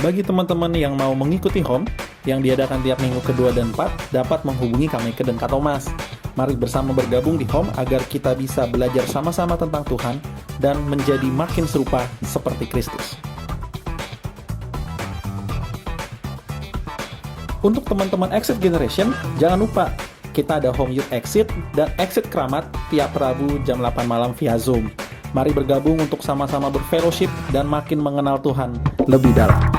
Bagi teman-teman yang mau mengikuti home, yang diadakan tiap minggu kedua dan 4, dapat menghubungi kami ke dan Kak Thomas. Mari bersama bergabung di home agar kita bisa belajar sama-sama tentang Tuhan dan menjadi makin serupa seperti Kristus. Untuk teman-teman Exit Generation, jangan lupa kita ada Home Youth Exit dan Exit Keramat tiap Rabu jam 8 malam via Zoom. Mari bergabung untuk sama-sama berfellowship dan makin mengenal Tuhan lebih dalam.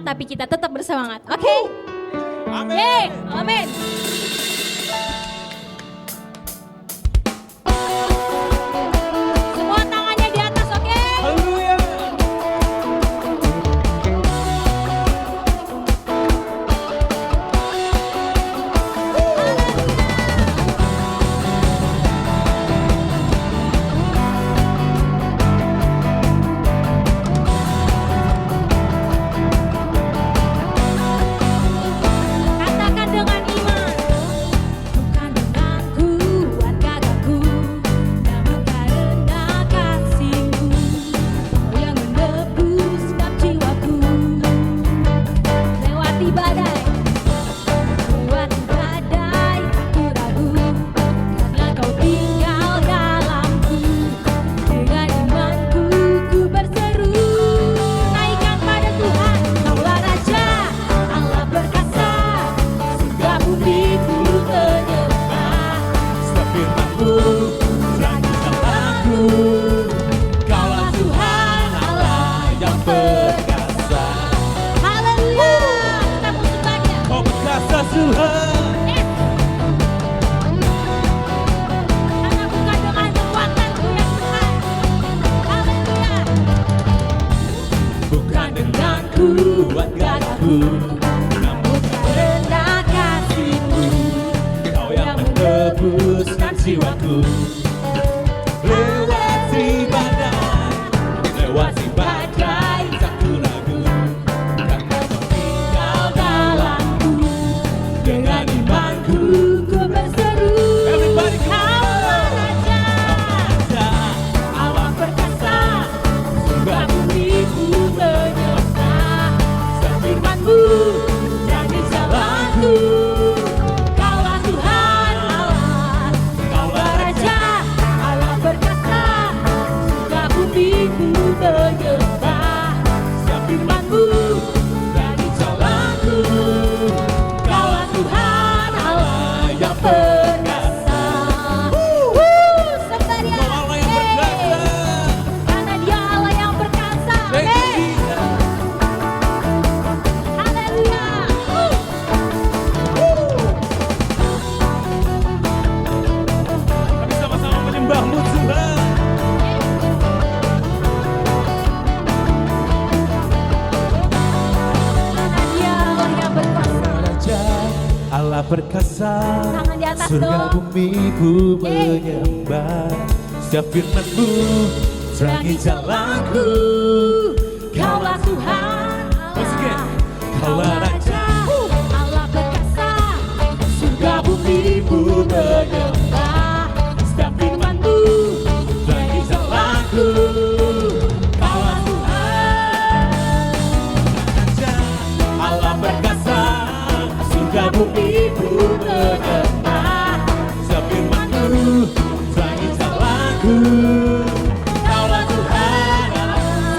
Tapi kita tetap bersemangat, oke? Amin. Yeay, amin. Semua tangannya di atas, oke? Haleluya. Perkasa, surga bumi ku menyembah. Setiap firman-Mu terangi jalanku. Kaulah Tuhan Allah, Kaulah Raja Allah perkasa, surga bumi ku menyembah. Setiap firman-Mu terangi jalanku. Kaulah Tuhan Raja Allah perkasa, surga bumi menyembah. Sefirman-Mu terangi jalanku. Kaulah Tuhan Allah,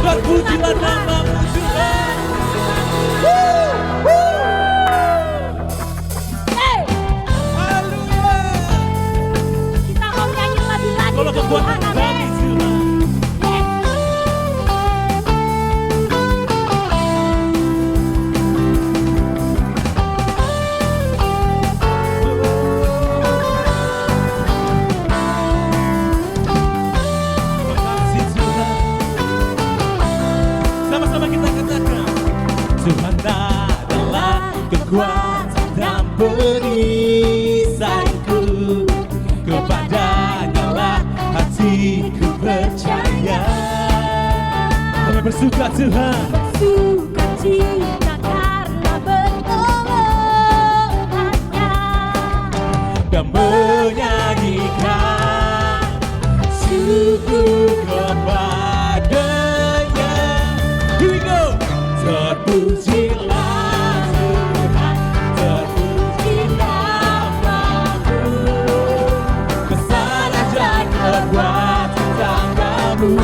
Terpujilah namamu Tuhan. Hey, Haleluya. kita mau nyanyi lebih lagi Kalau ke kekuatan Tuhan, kami amin. Tuhan. Makasih Tuhan. Sama-sama kita katakan, Tuhan adalah kekuatan dan perisaiku, kepadanya lah hatiku percaya. Kami bersuka Tuhan, Suka cita karena pertolongannya, dan menyanyikan syukur kepadanya. Here we go. Terpujilah Tuhan, terpuji namamu, besar dan kekuatan tanganmu.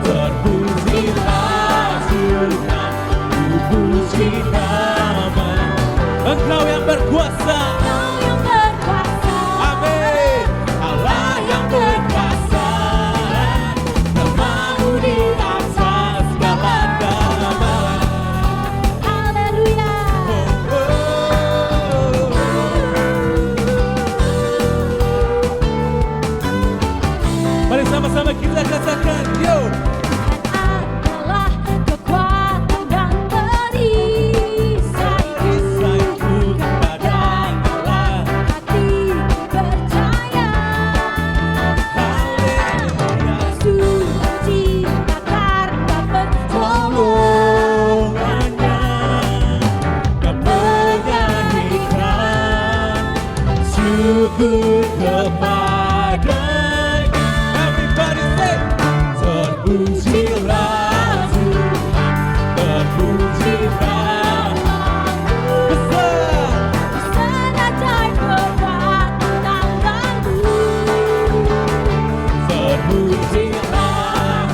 Terpujilah Tuhan, ku puji nama Engkau yang berkuasa. Kau yang berkuasa, Amin. Allah yang berkuasa, namamu di atas segala nama. haleluya. Oh, oh. Mari sama-sama kita katakan, yo. Adalah kekuatan dan perisaiku, Perisaiku kepadanya lah. hatiku percaya. Haleluya. Suka cita karena Tolongannya dan menyanyikan syukur kepadanya. Everybody say, terpujilah Tuhan, terpuji namamu, besar. besar ajaib kekuatan tanganmu. Terpujilah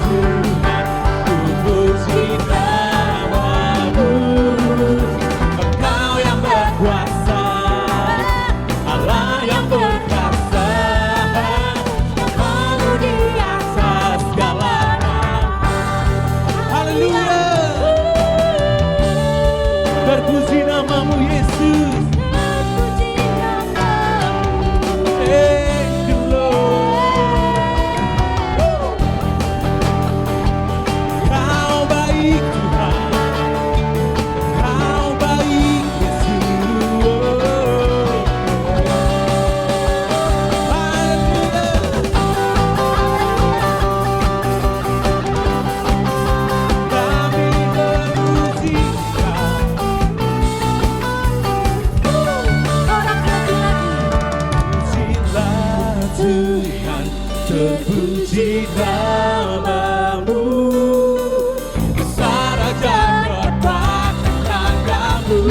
Tuhan, ku puji namamu. Engkau yang berkuasa, Allah yang berkuasa, namamu di atas segala nama. Haleluya. Terpuji namamu Yesus. Terpuji namamu. Thank you Lord. Kau baik Tuhan, Kau baik Yesus. Kami memuji Kau. Orang lagi-lagi. Pujilah Tuhan, terpuji namamu, besar ajaib kekuatan tanganmu.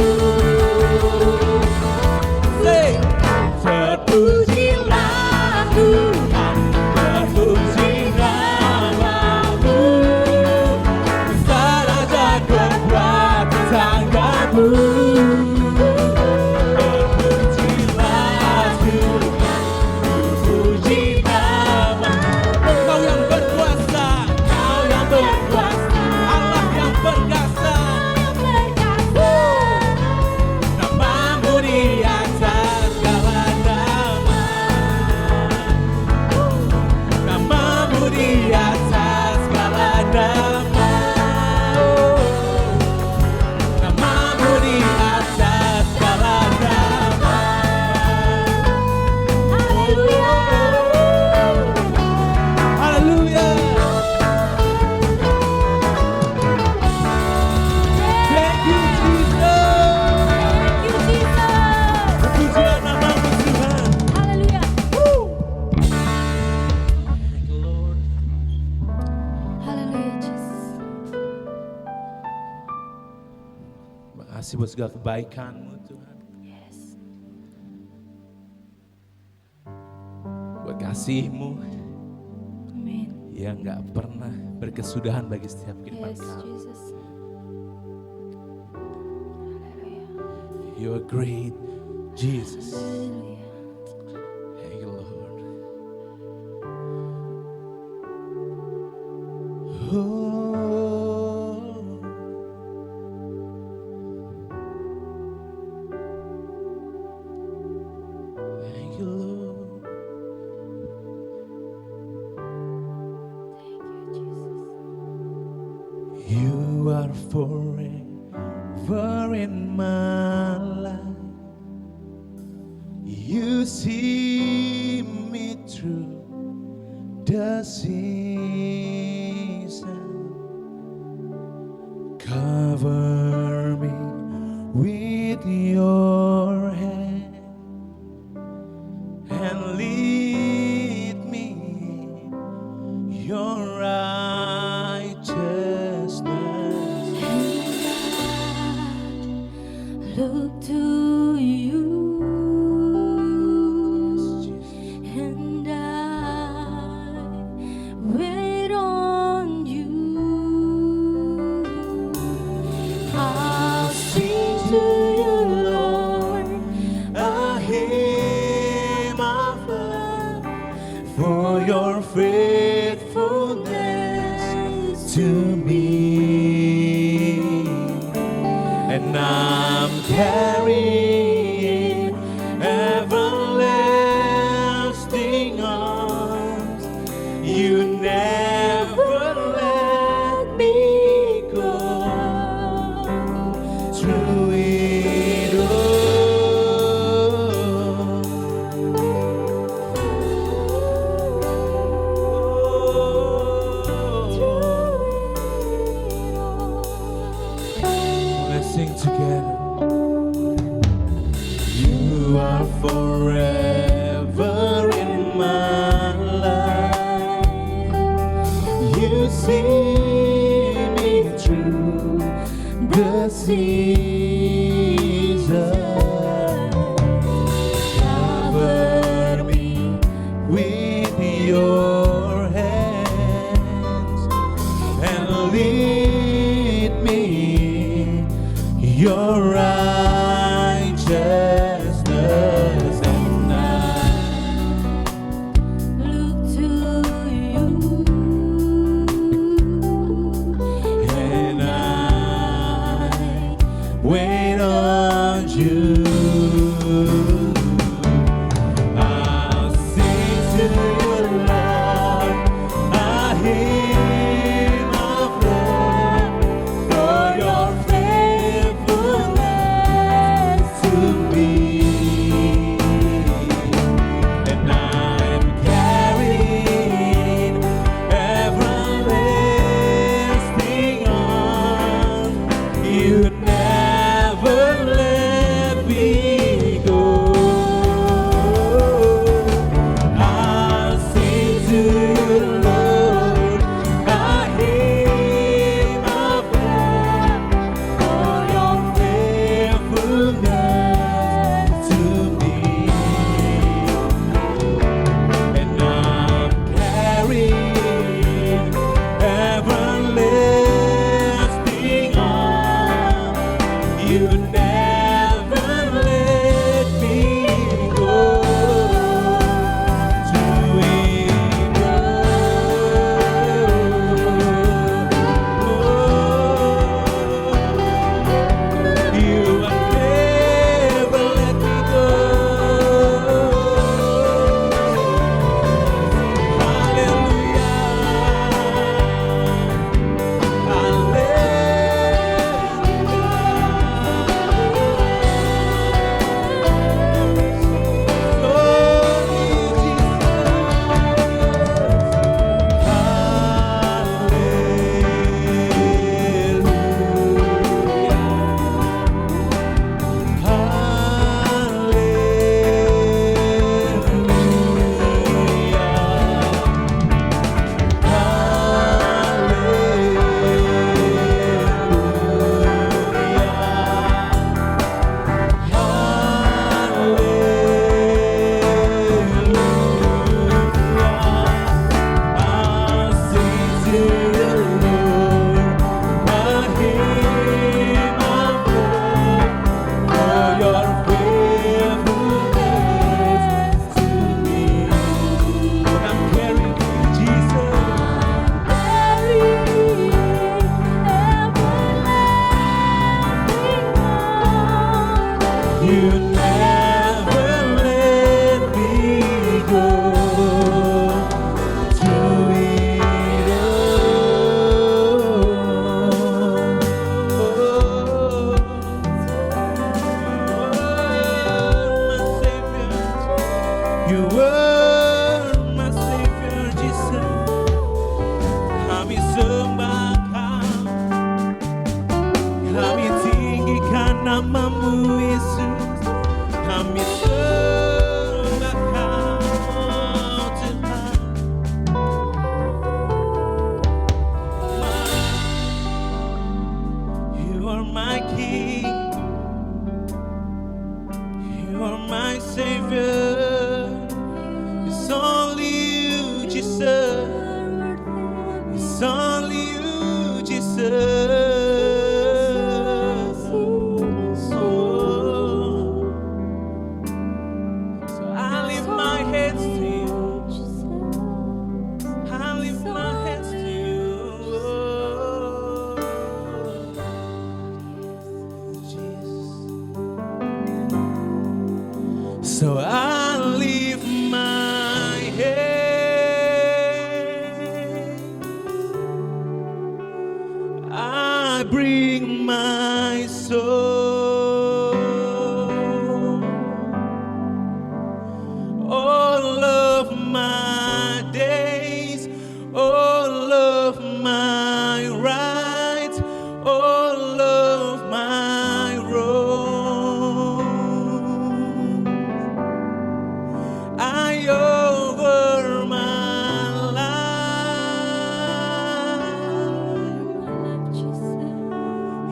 Say, terpujilah Tuhan, terpuji namamu, besar ajaib kekuatan tanganmu. Terpujilah Tuhan, puji nama Engkau yang berkuasa, Kau yang berkuasa, Allah yang perkasa, namamu di atas segala nama, namamu di atas segala nama, namamu di atas segala nama. Haleluya. Thank you Jesus. Pujilah namamu Tuhan. Thank you Lord. Terima kasih buat segala kebaikan-Mu Tuhan. Buat kasih-Mu yang gak pernah berhenti. kesudahan bagi setiap kehidupan Yes, kami. Jesus. You are great, Jesus. Hallelujah. Thank you, Lord. Oh. Thank you, Lord. You are forever in my life. You see me through the season. Cover me with your hand and lead me in your righteousness. Look to you, and I wait on you. I'll sing to you, Lord, A hymn of love for your faithfulness to me. And I'm carrying everlasting arms. You never let me go. Through it all. Let's sing together. You are forever in my life. You see me through the season. Cover me with your hands and lead me in your righteousness. And I look to you, and I wait on you. I'll sing to you, Lord, a hymn of love for your faithfulness namamu Yesus, kami sembah Kau Tuhan. You are my King, You are my Savior. It's only You, Jesus. It's only You, Jesus. So I lift my hands to You. I lift my hands to You. Jesus. So I lift my hands. I bring my soul, all of my days, all of my rights, all of my wrongs. I offer my life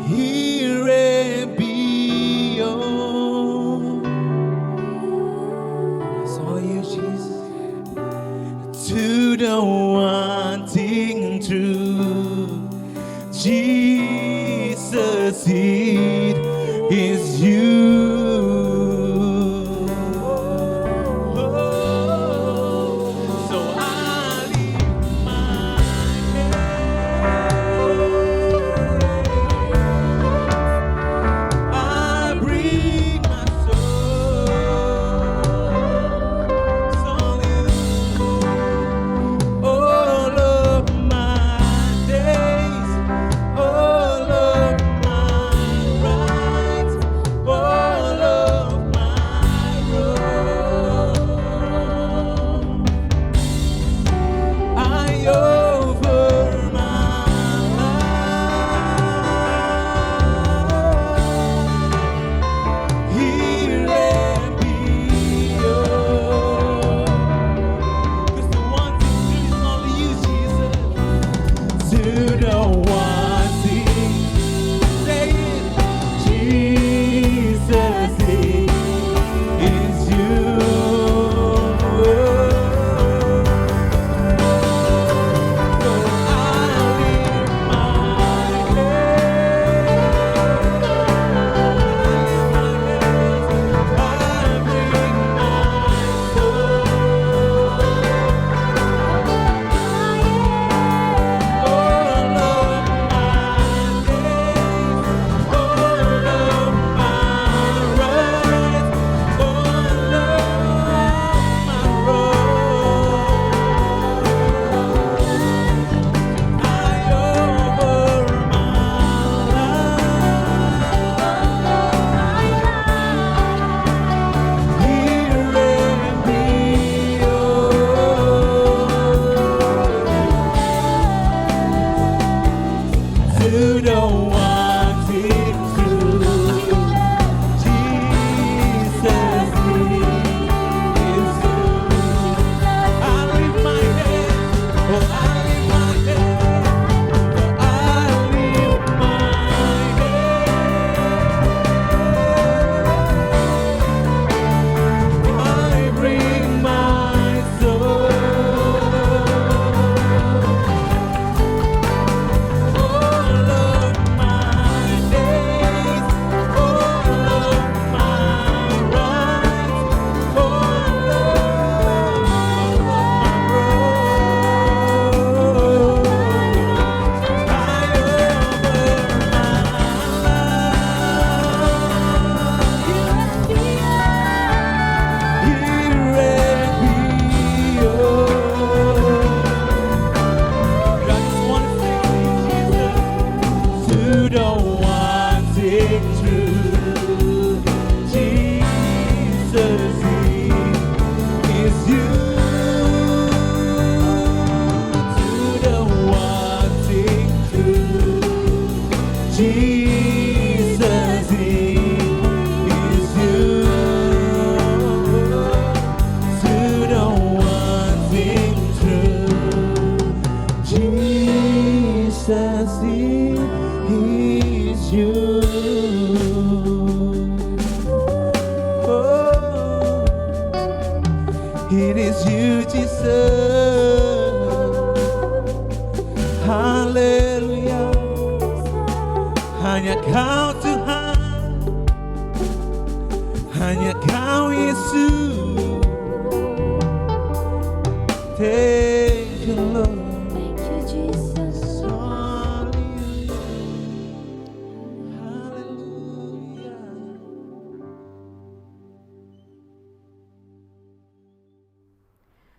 here and beyond. It's all You, Jesus. To the wanting truth, Jesus, it is You. So I lift my hands. I bring my soul. It's only You. All of my days, all of my rights, all of my wrongs. I offer my life here and beyond. 'Cause the one thing is only You, Jesus. To the one thing, say it, Jesus, it is You. So I lift my hands. I bring my soul. All of my days, all of my rights, all of my wrongs. I offer my life here and beyond. To the wanting truth, Jesus, it is You. I lift my hands, oh I lift my hands, oh I lift my hands. I bring my soul. All of my days, all of my rights, all of my wrongs. I Jesus is Jesus is you. Oh, it is you, Jesus. Haleluya. Hanya Kau Tuhan, hanya Kau Yesus. Thank you, Lord. Thank you, Jesus. Hallelujah. Hallelujah.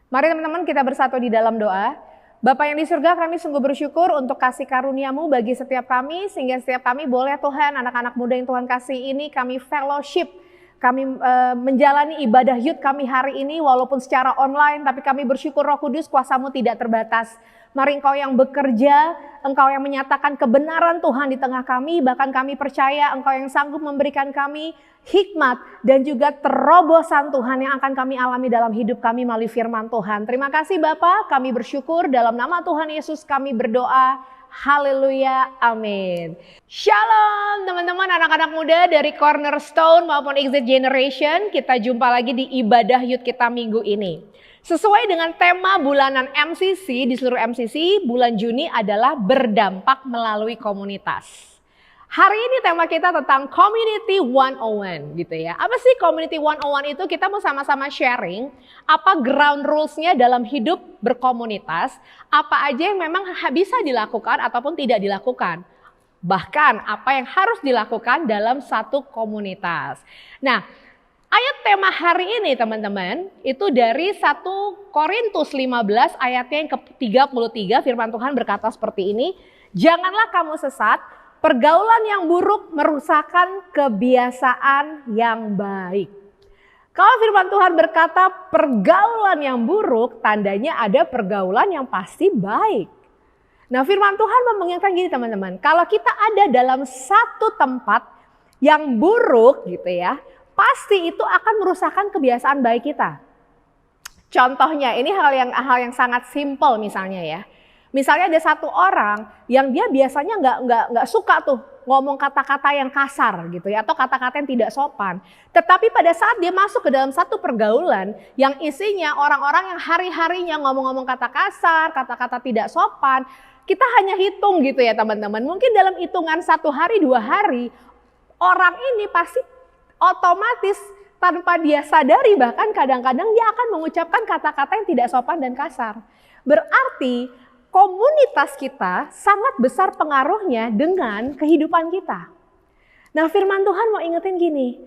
Mari teman-teman kita bersatu di dalam doa. Bapa yang di surga, kami sungguh bersyukur untuk kasih karunia-Mu bagi setiap kami, sehingga setiap kami boleh Tuhan, anak-anak muda yang Tuhan kasih ini, kami fellowship, kami menjalani ibadah youth kami hari ini walaupun secara online, tapi kami bersyukur Roh Kudus kuasa-Mu tidak terbatas. Mari Engkau yang bekerja, Engkau yang menyatakan kebenaran Tuhan di tengah kami, bahkan kami percaya Engkau yang sanggup memberikan kami hikmat dan juga terobosan Tuhan yang akan kami alami dalam hidup kami melalui firman Tuhan. Terima kasih Bapa, kami bersyukur dalam nama Tuhan Yesus kami berdoa. Haleluya, amin. Shalom teman-teman anak-anak muda dari Cornerstone maupun Exit Generation. Kita jumpa lagi di ibadah youth kita minggu ini. Sesuai dengan tema bulanan MCC, di seluruh MCC, bulan Juni adalah berdampak melalui komunitas. Hari ini tema kita tentang Community 101 gitu ya. Apa sih Community 101 itu? Kita mau sama-sama sharing apa ground rules-nya dalam hidup berkomunitas, apa aja yang memang bisa dilakukan ataupun tidak dilakukan. Bahkan apa yang harus dilakukan dalam satu komunitas. Nah, ayat tema hari ini teman-teman itu dari 1 Korintus 15 ayatnya yang ke-33, firman Tuhan berkata seperti ini. Janganlah kamu sesat, pergaulan yang buruk merusakkan kebiasaan yang baik. Kalau firman Tuhan berkata pergaulan yang buruk, tandanya ada pergaulan yang pasti baik. Nah firman Tuhan mengingatkan gini teman-teman, kalau kita ada dalam satu tempat yang buruk gitu ya, pasti itu akan merusakkan kebiasaan baik kita. Contohnya, ini hal yang sangat simpel misalnya ya. Misalnya ada satu orang yang dia biasanya nggak suka tuh ngomong kata-kata yang kasar gitu ya, atau kata-kata yang tidak sopan. Tetapi pada saat dia masuk ke dalam satu pergaulan yang isinya orang-orang yang hari-harinya ngomong-ngomong kata kasar, kata-kata tidak sopan, kita hanya hitung gitu ya teman-teman. Mungkin dalam hitungan 1 hari 2 hari, orang ini pasti otomatis tanpa dia sadari bahkan kadang-kadang dia akan mengucapkan kata-kata yang tidak sopan dan kasar. Berarti komunitas kita sangat besar pengaruhnya dengan kehidupan kita. Nah firman Tuhan mau ingetin gini,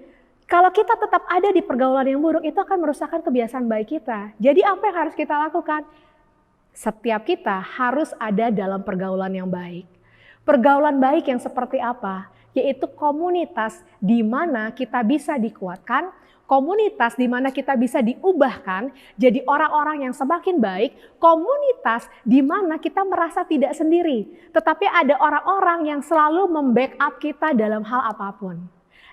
kalau kita tetap ada di pergaulan yang buruk itu akan merusakkan kebiasaan baik kita. Jadi apa yang harus kita lakukan? Setiap kita harus ada dalam pergaulan yang baik. Pergaulan baik yang seperti apa? Yaitu komunitas di mana kita bisa dikuatkan, komunitas di mana kita bisa diubahkan jadi orang-orang yang semakin baik, komunitas di mana kita merasa tidak sendiri, tetapi ada orang-orang yang selalu membackup kita dalam hal apapun.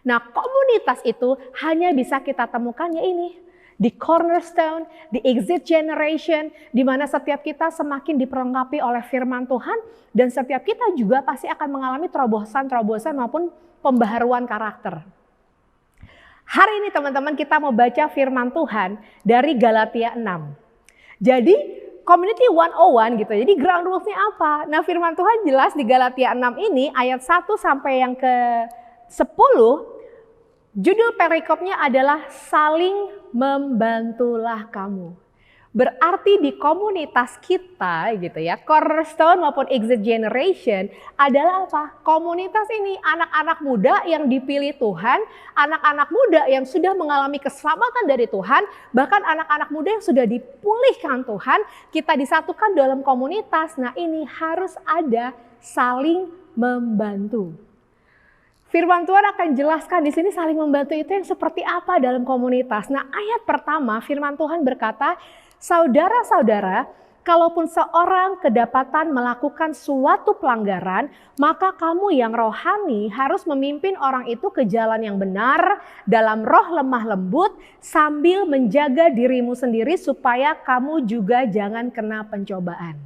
Nah, komunitas itu hanya bisa kita temukan ya ini, di Cornerstone, di Exit Generation, di mana setiap kita semakin diperlengkapi oleh firman Tuhan dan setiap kita juga pasti akan mengalami terobosan-terobosan maupun pembaharuan karakter. Hari ini teman-teman kita mau baca firman Tuhan dari Galatia 6. Jadi Community 101 gitu. Jadi ground rules-nya apa? Nah firman Tuhan jelas di Galatia 6 ini ayat 1 sampai yang ke-10. Judul perikopnya adalah saling membantulah kamu. Berarti di komunitas kita gitu ya, Cornerstone maupun Exit Generation adalah apa? Komunitas ini anak-anak muda yang dipilih Tuhan, anak-anak muda yang sudah mengalami keselamatan dari Tuhan, bahkan anak-anak muda yang sudah dipulihkan Tuhan, kita disatukan dalam komunitas. Nah ini harus ada saling membantu. Firman Tuhan akan jelaskan di sini saling membantu itu yang seperti apa dalam komunitas. Nah ayat pertama firman Tuhan berkata, saudara-saudara, kalaupun seorang kedapatan melakukan suatu pelanggaran, maka kamu yang rohani harus memimpin orang itu ke jalan yang benar dalam roh lemah lembut sambil menjaga dirimu sendiri supaya kamu juga jangan kena pencobaan.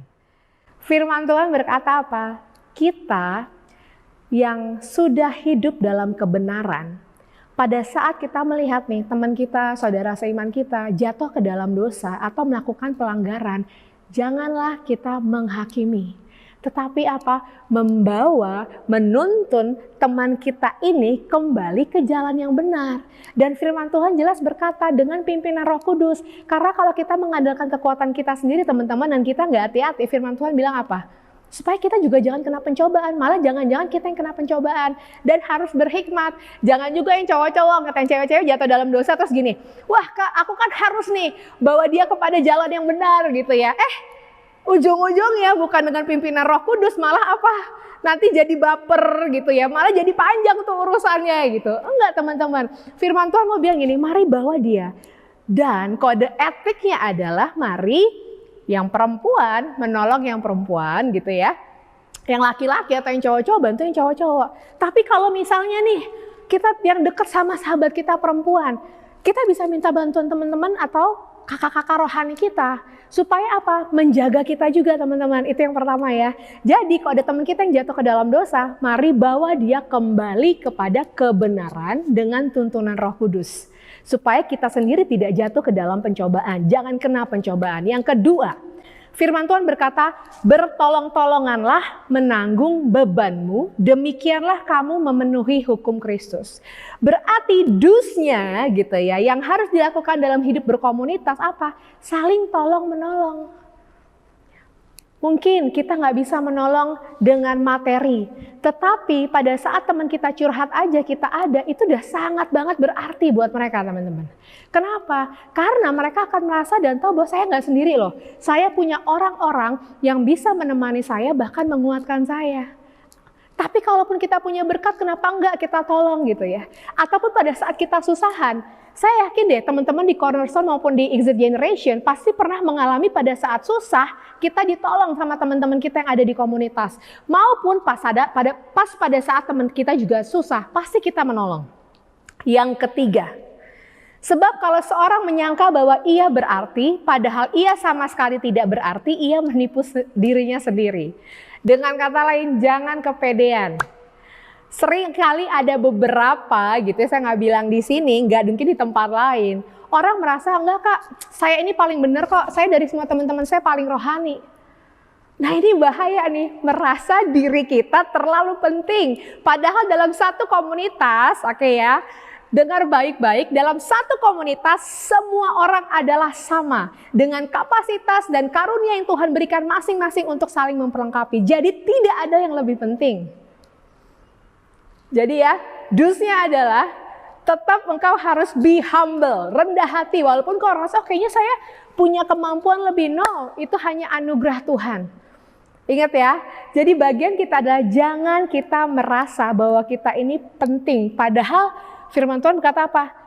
Firman Tuhan berkata apa? kita yang sudah hidup dalam kebenaran, pada saat kita melihat nih teman kita, saudara seiman kita jatuh ke dalam dosa atau melakukan pelanggaran, janganlah kita menghakimi. Tetapi apa? Membawa, menuntun teman kita ini kembali ke jalan yang benar. Dan firman Tuhan jelas berkata dengan pimpinan Roh Kudus. Karena kalau kita mengandalkan kekuatan kita sendiri teman-teman dan kita nggak hati-hati, firman Tuhan bilang apa? Supaya kita juga jangan kena pencobaan, malah jangan-jangan kita yang kena pencobaan. Dan harus berhikmat, jangan juga yang cowok-cowok, kata yang cewek-cewek jatuh dalam dosa terus gini, wah Kak aku kan harus nih bawa dia kepada jalan yang benar gitu ya. Ujung-ujungnya bukan dengan pimpinan Roh Kudus, malah apa? Nanti jadi baper gitu ya, malah jadi panjang tuh urusannya gitu. Enggak teman-teman, firman Tuhan mau bilang gini, mari bawa dia. Dan kode etiknya adalah mari yang perempuan menolong yang perempuan gitu ya. Yang laki-laki atau yang cowok-cowok bantu yang cowok-cowok. Tapi kalau misalnya nih, kita yang dekat sama sahabat kita perempuan, kita bisa minta bantuan teman-teman atau kakak-kakak rohani kita. Supaya apa? Menjaga kita juga teman-teman. Itu yang pertama ya. Jadi kalau ada teman kita yang jatuh ke dalam dosa, mari bawa dia kembali kepada kebenaran dengan tuntunan Roh Kudus. Supaya kita sendiri tidak jatuh ke dalam pencobaan. Jangan kena pencobaan. Yang kedua, firman Tuhan berkata, bertolong-tolonganlah menanggung bebanmu, demikianlah kamu memenuhi hukum Kristus. Berarti dusnya gitu ya, yang harus dilakukan dalam hidup berkomunitas apa? Saling tolong-menolong. Mungkin kita nggak bisa menolong dengan materi, tetapi pada saat teman kita curhat aja kita ada, itu udah sangat banget berarti buat mereka teman-teman. Kenapa? Karena mereka akan merasa dan tahu bahwa saya nggak sendiri loh. Saya punya orang-orang yang bisa menemani saya bahkan menguatkan saya. Tapi kalaupun kita punya berkat, kenapa enggak kita tolong gitu ya. Ataupun pada saat kita susahan, saya yakin deh teman-teman di Cornerstone maupun di Exit Generation pasti pernah mengalami pada saat susah, kita ditolong sama teman-teman kita yang ada di komunitas. Maupun pas pada saat teman kita juga susah, pasti kita menolong. Yang ketiga, sebab kalau seorang menyangka bahwa ia berarti, padahal ia sama sekali tidak berarti, ia menipu dirinya sendiri. Dengan kata lain, jangan kepedean. Sering kali ada beberapa gitu, saya nggak bilang di sini, nggak mungkin di tempat lain. Orang merasa, enggak Kak, saya ini paling benar kok, saya dari semua teman-teman saya paling rohani. Nah ini bahaya nih, merasa diri kita terlalu penting. Padahal dalam satu komunitas, oke ya, dengar baik-baik, dalam satu komunitas semua orang adalah sama dengan kapasitas dan karunia yang Tuhan berikan masing-masing untuk saling memperlengkapi. Jadi tidak ada yang lebih penting. Jadi ya, dusnya adalah tetap engkau harus be humble, rendah hati. Walaupun kau rasa, kayaknya saya punya kemampuan lebih. No, itu hanya anugerah Tuhan. Ingat ya, jadi bagian kita adalah jangan kita merasa bahwa kita ini penting. Padahal firman Tuhan berkata apa?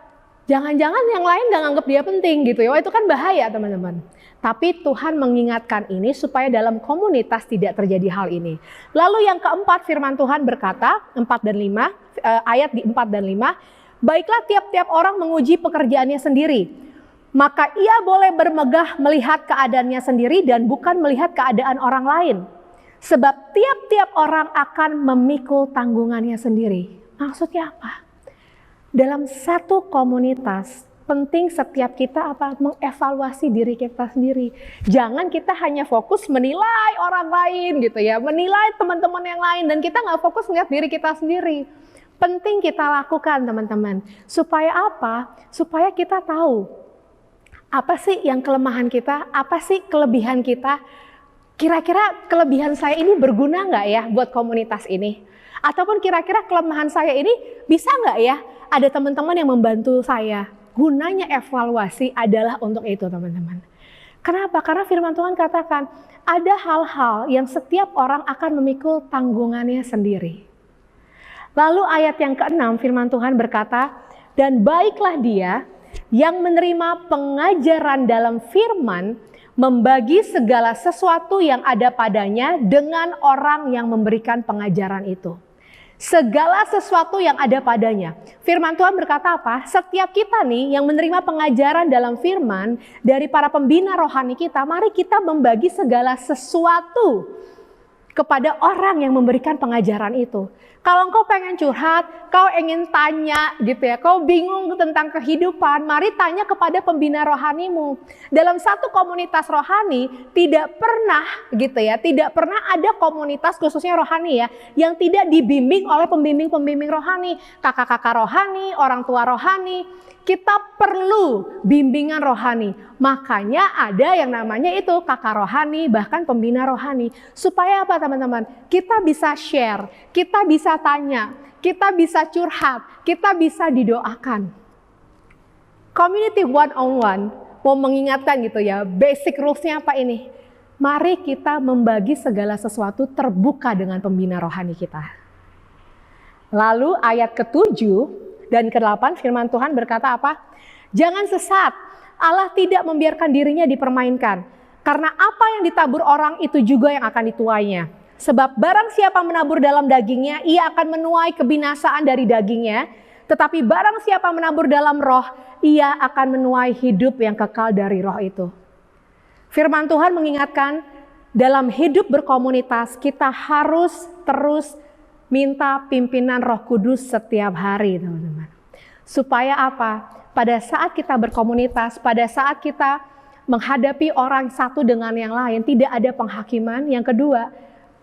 Jangan-jangan yang lain gak nganggap dia penting gitu ya. Wah, itu kan bahaya teman-teman. Tapi Tuhan mengingatkan ini supaya dalam komunitas tidak terjadi hal ini. Lalu yang keempat firman Tuhan berkata, 4 dan 5, ayat di 4 dan 5. Baiklah tiap-tiap orang menguji pekerjaannya sendiri. Maka ia boleh bermegah melihat keadaannya sendiri dan bukan melihat keadaan orang lain. Sebab tiap-tiap orang akan memikul tanggungannya sendiri. Maksudnya apa? Dalam satu komunitas, penting setiap kita mengevaluasi diri kita sendiri. Jangan kita hanya fokus menilai orang lain gitu ya, menilai teman-teman yang lain dan kita nggak fokus melihat diri kita sendiri. Penting kita lakukan teman-teman. Supaya apa? Supaya kita tahu apa sih yang kelemahan kita, apa sih kelebihan kita. Kira-kira kelebihan saya ini berguna nggak ya buat komunitas ini? Ataupun kira-kira kelemahan saya ini bisa nggak ya? Ada teman-teman yang membantu saya. Gunanya evaluasi adalah untuk itu teman-teman. Kenapa? Karena firman Tuhan katakan ada hal-hal yang setiap orang akan memikul tanggungannya sendiri. Lalu ayat yang ke-6 firman Tuhan berkata, dan baiklah dia yang menerima pengajaran dalam firman membagi segala sesuatu yang ada padanya dengan orang yang memberikan pengajaran itu. Segala sesuatu yang ada padanya. Firman Tuhan berkata apa? Setiap kita nih yang menerima pengajaran dalam firman dari para pembina rohani kita, mari kita membagi segala sesuatu kepada orang yang memberikan pengajaran itu. Kalau engkau pengen curhat, kau ingin tanya gitu ya, kau bingung tentang kehidupan, mari tanya kepada pembina rohanimu. Dalam satu komunitas rohani tidak pernah gitu ya, tidak pernah ada komunitas khususnya rohani ya, yang tidak dibimbing oleh pembimbing-pembimbing rohani, kakak-kakak rohani, orang tua rohani. Kita perlu bimbingan rohani. Makanya ada yang namanya itu kakak rohani, bahkan pembina rohani. Supaya apa teman-teman? Kita bisa share, kita bisa tanya, kita bisa curhat, kita bisa didoakan. Community one on one mau mengingatkan gitu ya, basic rules-nya apa ini? Mari kita membagi segala sesuatu terbuka dengan pembina rohani kita. Lalu ayat ke-7 dan ke-8 firman Tuhan berkata apa? Jangan sesat, Allah tidak membiarkan dirinya dipermainkan. Karena apa yang ditabur orang itu juga yang akan dituainya. Sebab barang siapa menabur dalam dagingnya, ia akan menuai kebinasaan dari dagingnya. Tetapi barang siapa menabur dalam roh, ia akan menuai hidup yang kekal dari roh itu. Firman Tuhan mengingatkan, dalam hidup berkomunitas kita harus terus minta pimpinan Roh Kudus setiap hari, teman-teman. Supaya apa? Pada saat kita berkomunitas, pada saat kita menghadapi orang satu dengan yang lain, tidak ada penghakiman. Yang kedua,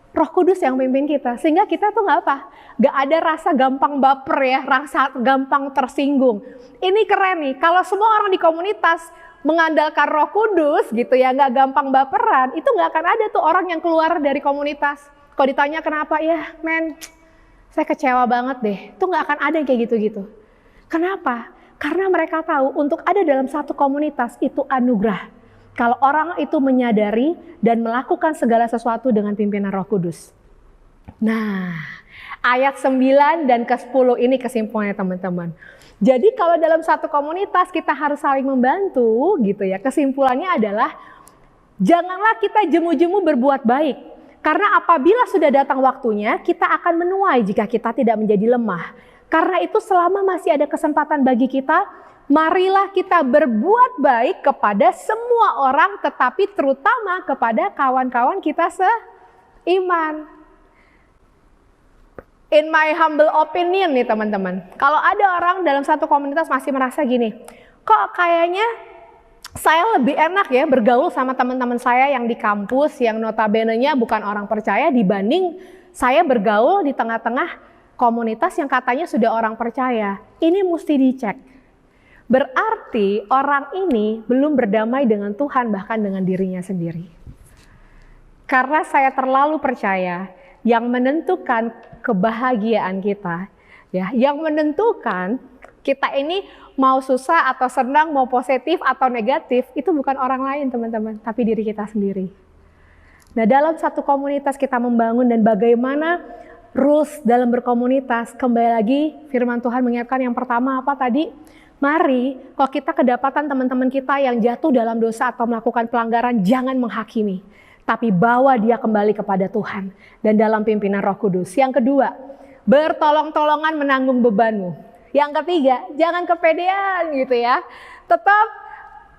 Roh Kudus yang pimpin kita. Sehingga kita tuh nggak ada rasa gampang baper ya, rasa gampang tersinggung. Ini keren nih, kalau semua orang di komunitas mengandalkan Roh Kudus gitu ya, nggak gampang baperan, itu nggak akan ada tuh orang yang keluar dari komunitas. Kalau ditanya kenapa, ya men, saya kecewa banget deh. Itu nggak akan ada yang kayak gitu-gitu. Kenapa? Karena mereka tahu untuk ada dalam satu komunitas itu anugerah. Kalau orang itu menyadari dan melakukan segala sesuatu dengan pimpinan Roh Kudus. Nah, ayat 9 dan ke-10 ini kesimpulannya teman-teman. Jadi kalau dalam satu komunitas kita harus saling membantu gitu ya. Kesimpulannya adalah janganlah kita jemu-jemu berbuat baik. Karena apabila sudah datang waktunya, kita akan menuai jika kita tidak menjadi lemah. Karena itu selama masih ada kesempatan bagi kita, marilah kita berbuat baik kepada semua orang, tetapi terutama kepada kawan-kawan kita seiman. In my humble opinion nih teman-teman, kalau ada orang dalam satu komunitas masih merasa gini, kok kayaknya saya lebih enak ya bergaul sama teman-teman saya yang di kampus, yang notabene-nya bukan orang percaya, dibanding saya bergaul di tengah-tengah komunitas yang katanya sudah orang percaya. Ini mesti dicek. Berarti orang ini belum berdamai dengan Tuhan, bahkan dengan dirinya sendiri. Karena saya terlalu percaya, yang menentukan kebahagiaan kita, ya, yang menentukan kita ini mau susah atau senang, mau positif atau negatif, itu bukan orang lain teman-teman, tapi diri kita sendiri. Nah, dalam satu komunitas kita membangun dan bagaimana rules dalam berkomunitas, kembali lagi firman Tuhan mengingatkan yang pertama apa tadi? Mari, kalau kita kedapatan teman-teman kita yang jatuh dalam dosa atau melakukan pelanggaran, jangan menghakimi. Tapi bawa dia kembali kepada Tuhan dan dalam pimpinan Roh Kudus. Yang kedua, bertolong-tolongan menanggung bebanmu. Yang ketiga, jangan kepedean gitu ya. Tetap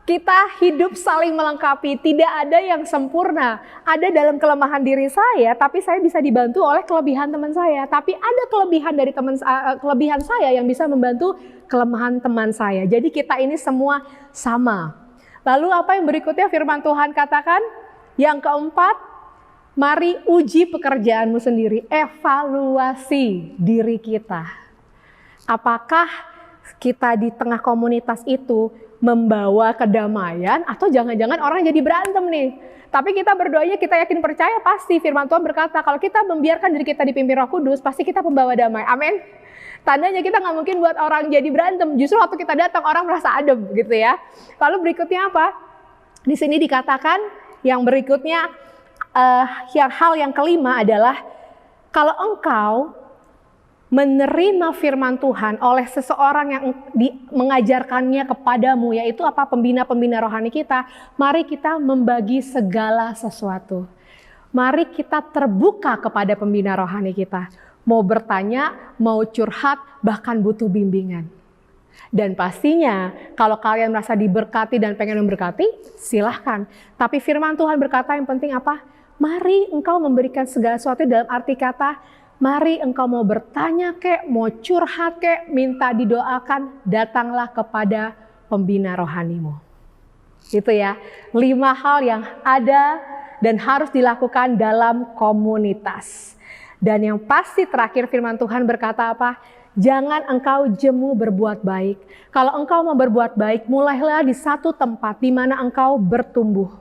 kita hidup saling melengkapi, tidak ada yang sempurna. Ada dalam kelemahan diri saya, tapi saya bisa dibantu oleh kelebihan teman saya. Tapi ada kelebihan dari kelebihan saya yang bisa membantu kelemahan teman saya. Jadi kita ini semua sama. Lalu apa yang berikutnya firman Tuhan katakan? Yang keempat, mari uji pekerjaanmu sendiri, evaluasi diri kita. Apakah kita di tengah komunitas itu membawa kedamaian atau jangan-jangan orang jadi berantem nih. Tapi kita berdoanya, kita yakin percaya pasti firman Tuhan berkata kalau kita membiarkan diri kita dipimpin Roh Kudus, pasti kita pembawa damai. Amin. Tandanya kita nggak mungkin buat orang jadi berantem. Justru waktu kita datang orang merasa adem gitu ya. Lalu berikutnya apa? Di sini dikatakan yang berikutnya, hal yang kelima adalah kalau engkau menerima firman Tuhan oleh seseorang yang mengajarkannya kepadamu, yaitu apa? Pembina-pembina rohani kita, mari kita membagi segala sesuatu. Mari kita terbuka kepada pembina rohani kita. Mau bertanya, mau curhat, bahkan butuh bimbingan. Dan pastinya kalau kalian merasa diberkati dan pengen memberkati, silahkan. Tapi firman Tuhan berkata yang penting apa? Mari engkau memberikan segala sesuatu dalam arti kata, mari engkau mau bertanya kek, mau curhat kek, minta didoakan, datanglah kepada pembina rohanimu. Gitu ya, 5 hal yang ada dan harus dilakukan dalam komunitas. Dan yang pasti terakhir firman Tuhan berkata apa? Jangan engkau jemu berbuat baik. Kalau engkau mau berbuat baik, mulailah di satu tempat di mana engkau bertumbuh.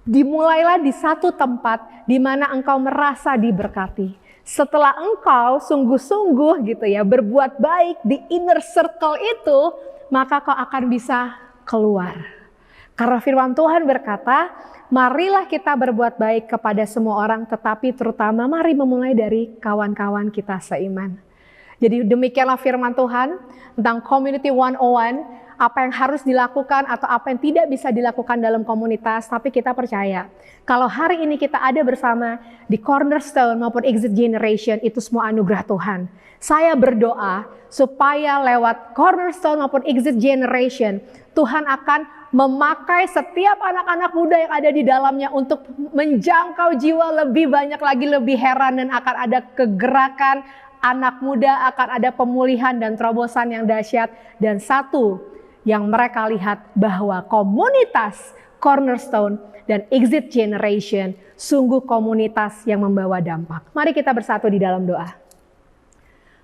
Dimulailah di satu tempat di mana engkau merasa diberkati. Setelah engkau sungguh-sungguh gitu ya berbuat baik di inner circle itu, maka kau akan bisa keluar. Karena firman Tuhan berkata, marilah kita berbuat baik kepada semua orang, tetapi terutama mari memulai dari kawan-kawan kita seiman. Jadi demikianlah firman Tuhan tentang Community 101. Apa yang harus dilakukan atau apa yang tidak bisa dilakukan dalam komunitas, tapi kita percaya kalau hari ini kita ada bersama di Cornerstone maupun Exit Generation, itu semua anugerah Tuhan. Saya berdoa supaya lewat Cornerstone maupun Exit Generation, Tuhan akan memakai setiap anak-anak muda yang ada di dalamnya untuk menjangkau jiwa lebih banyak lagi, lebih heran, dan akan ada kegerakan anak muda, akan ada pemulihan dan terobosan yang dahsyat. Dan satu yang mereka lihat bahwa komunitas Cornerstone dan Exit Generation sungguh komunitas yang membawa dampak. Mari kita bersatu di dalam doa.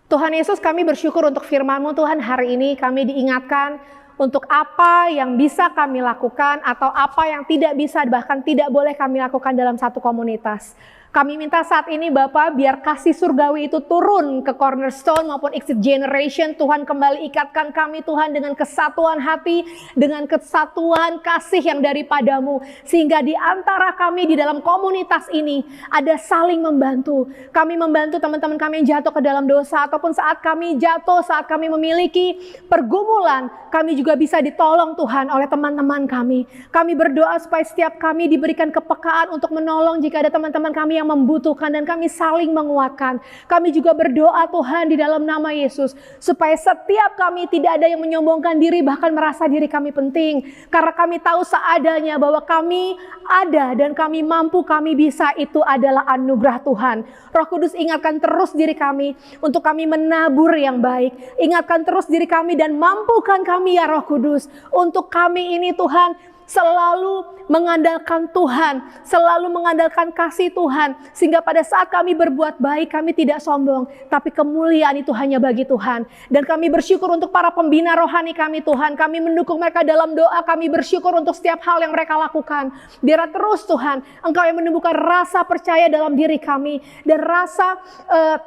Tuhan Yesus, kami bersyukur untuk firman-Mu Tuhan. Hari ini kami diingatkan untuk apa yang bisa kami lakukan atau apa yang tidak bisa bahkan tidak boleh kami lakukan dalam satu komunitas. Kami minta saat ini Bapak, biar kasih surgawi itu turun ke Cornerstone maupun Exit Generation. Tuhan kembali ikatkan kami Tuhan dengan kesatuan hati, dengan kesatuan kasih yang daripadamu. Sehingga di antara kami di dalam komunitas ini ada saling membantu. Kami membantu teman-teman kami yang jatuh ke dalam dosa. Ataupun saat kami jatuh, saat kami memiliki pergumulan, kami juga bisa ditolong Tuhan oleh teman-teman kami. Kami berdoa supaya setiap kami diberikan kepekaan untuk menolong jika ada teman-teman kami yang membutuhkan, dan kami saling menguatkan. Kami juga berdoa Tuhan di dalam nama Yesus supaya setiap kami tidak ada yang menyombongkan diri bahkan merasa diri kami penting, karena kami tahu seadanya bahwa kami ada dan kami mampu, kami bisa, itu adalah anugerah Tuhan. Roh Kudus, ingatkan terus diri kami untuk kami menabur yang baik. Ingatkan terus diri kami dan mampukan kami ya Roh Kudus untuk kami ini Tuhan selalu mengandalkan Tuhan, selalu mengandalkan kasih Tuhan, sehingga pada saat kami berbuat baik, kami tidak sombong, tapi kemuliaan itu hanya bagi Tuhan. Dan kami bersyukur untuk para pembina rohani kami Tuhan, kami mendukung mereka dalam doa, kami bersyukur untuk setiap hal yang mereka lakukan. Biar terus Tuhan, Engkau yang menumbuhkan rasa percaya dalam diri kami, dan rasa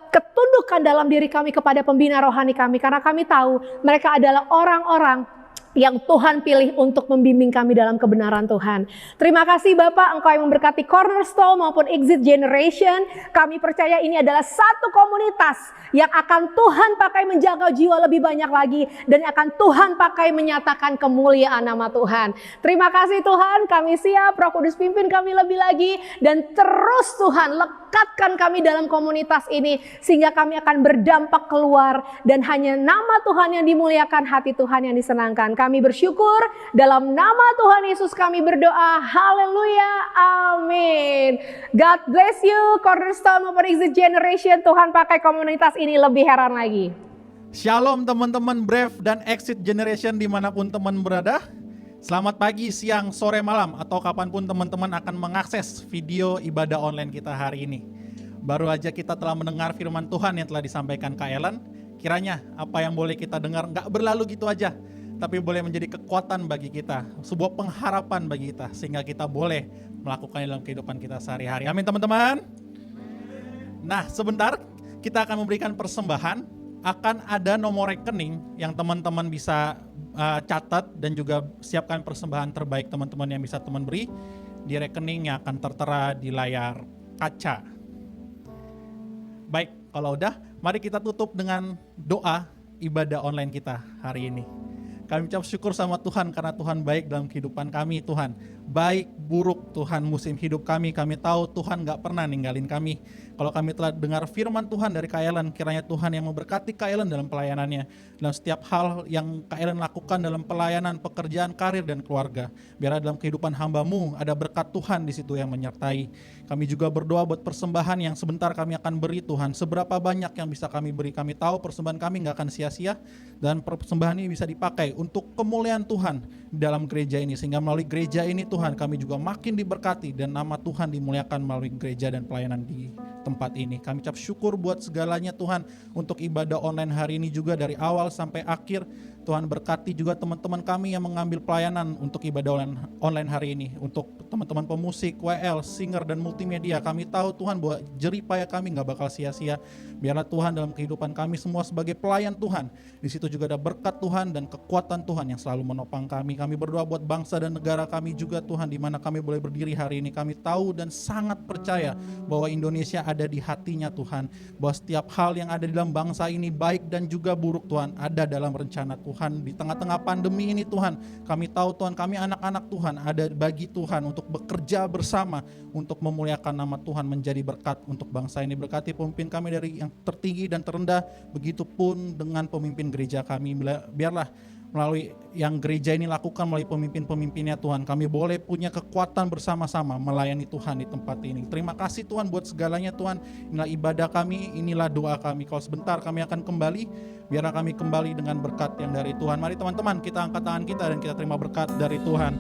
ketundukan dalam diri kami kepada pembina rohani kami, karena kami tahu mereka adalah orang-orang yang Tuhan pilih untuk membimbing kami dalam kebenaran Tuhan. Terima kasih Bapak, Engkau yang memberkati Cornerstone maupun Exit Generation. Kami percaya ini adalah satu komunitas yang akan Tuhan pakai menjaga jiwa lebih banyak lagi, dan akan Tuhan pakai menyatakan kemuliaan nama Tuhan. Terima kasih Tuhan, kami siap, Roh Kudus pimpin kami lebih lagi, dan terus Tuhan lekatkan kami dalam komunitas ini sehingga kami akan berdampak keluar, dan hanya nama Tuhan yang dimuliakan, hati Tuhan yang disenangkan. Kami bersyukur dalam nama Tuhan Yesus kami berdoa. Haleluya. Amin. God bless you Cornerstone maupun Exit Generation. Tuhan pakai komunitas ini lebih heran lagi. Shalom teman-teman Brave dan Exit Generation dimanapun teman berada. Selamat pagi, siang, sore, malam, atau kapanpun teman-teman akan mengakses video ibadah online kita hari ini. Baru aja kita telah mendengar firman Tuhan yang telah disampaikan Kak Ellen. Kiranya apa yang boleh kita dengar gak berlalu gitu aja, tapi boleh menjadi kekuatan bagi kita, sebuah pengharapan bagi kita, sehingga kita boleh melakukannya dalam kehidupan kita sehari-hari. Amin teman-teman. Nah sebentar kita akan memberikan persembahan, akan ada nomor rekening yang teman-teman bisa catat, dan juga siapkan persembahan terbaik teman-teman yang bisa teman beri di rekening yang akan tertera di layar kaca. Baik, kalau udah, mari kita tutup dengan doa ibadah online kita hari ini. Kami ucap syukur sama Tuhan karena Tuhan baik dalam kehidupan kami Tuhan. Baik buruk Tuhan musim hidup kami tahu Tuhan gak pernah ninggalin kami. Kalau kami telah dengar firman Tuhan dari Kak Ellen, kiranya Tuhan yang memberkati Kak Ellen dalam pelayanannya. Dalam setiap hal yang Kak Ellen lakukan dalam pelayanan, pekerjaan, karir, dan keluarga. Biarlah dalam kehidupan hamba-Mu ada berkat Tuhan di situ yang menyertai. Kami juga berdoa buat persembahan yang sebentar kami akan beri Tuhan. Seberapa banyak yang bisa kami beri, kami tahu persembahan kami gak akan sia-sia. Dan persembahan ini bisa dipakai untuk kemuliaan Tuhan di dalam gereja ini. Sehingga melalui gereja ini Tuhan kami juga makin diberkati dan nama Tuhan dimuliakan melalui gereja dan pelayanan di tempat ini. Kami ucap syukur buat segalanya Tuhan untuk ibadah online hari ini juga dari awal sampai akhir. Tuhan berkati juga teman-teman kami yang mengambil pelayanan untuk ibadah online hari ini. Untuk teman-teman pemusik, WL, singer, dan multimedia. Kami tahu Tuhan bahwa jerih payah kami gak bakal sia-sia. Biarlah Tuhan dalam kehidupan kami semua sebagai pelayan Tuhan. Di situ juga ada berkat Tuhan dan kekuatan Tuhan yang selalu menopang kami. Kami berdoa buat bangsa dan negara kami juga Tuhan, di mana kami boleh berdiri hari ini. Kami tahu dan sangat percaya bahwa Indonesia ada di hatinya Tuhan. Bahwa setiap hal yang ada di dalam bangsa ini baik dan juga buruk Tuhan ada dalam rencana Tuhan. Di tengah-tengah pandemi ini Tuhan, kami tahu Tuhan, kami anak-anak Tuhan ada bagi Tuhan untuk bekerja bersama untuk memuliakan nama Tuhan, menjadi berkat untuk bangsa ini. Berkati pemimpin kami dari yang tertinggi dan terendah, begitupun dengan pemimpin gereja kami. Biarlah melalui yang gereja ini lakukan melalui pemimpin-pemimpinnya Tuhan, kami boleh punya kekuatan bersama-sama melayani Tuhan di tempat ini. Terima kasih Tuhan buat segalanya Tuhan. Inilah ibadah kami, inilah doa kami. Kalau sebentar kami akan kembali, biarlah kami kembali dengan berkat yang dari Tuhan. Mari teman-teman, kita angkat tangan kita dan kita terima berkat dari Tuhan.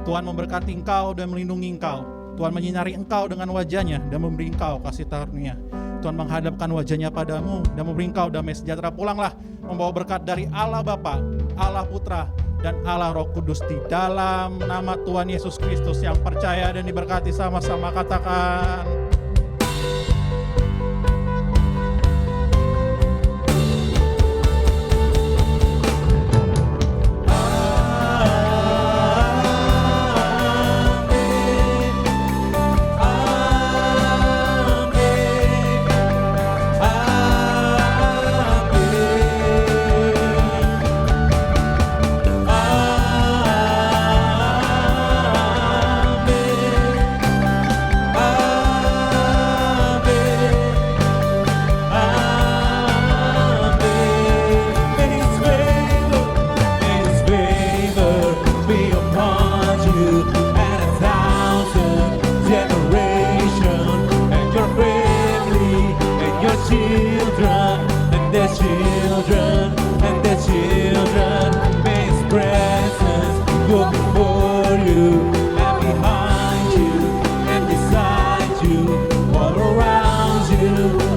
Tuhan memberkati engkau dan melindungi engkau. Tuhan menyinari engkau dengan wajahnya dan memberi engkau kasih karunia. Tuhan menghadapkan wajahnya padamu dan memberi engkau damai sejahtera. Pulanglah membawa berkat dari Allah Bapa, Allah Putra, dan Allah Roh Kudus. Di dalam nama Tuhan Yesus Kristus yang percaya dan diberkati, sama-sama katakan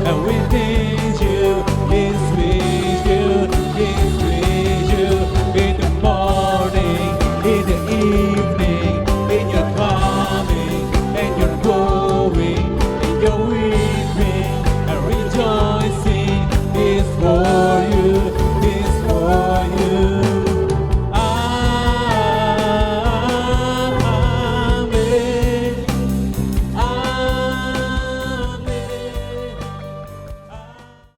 and within you.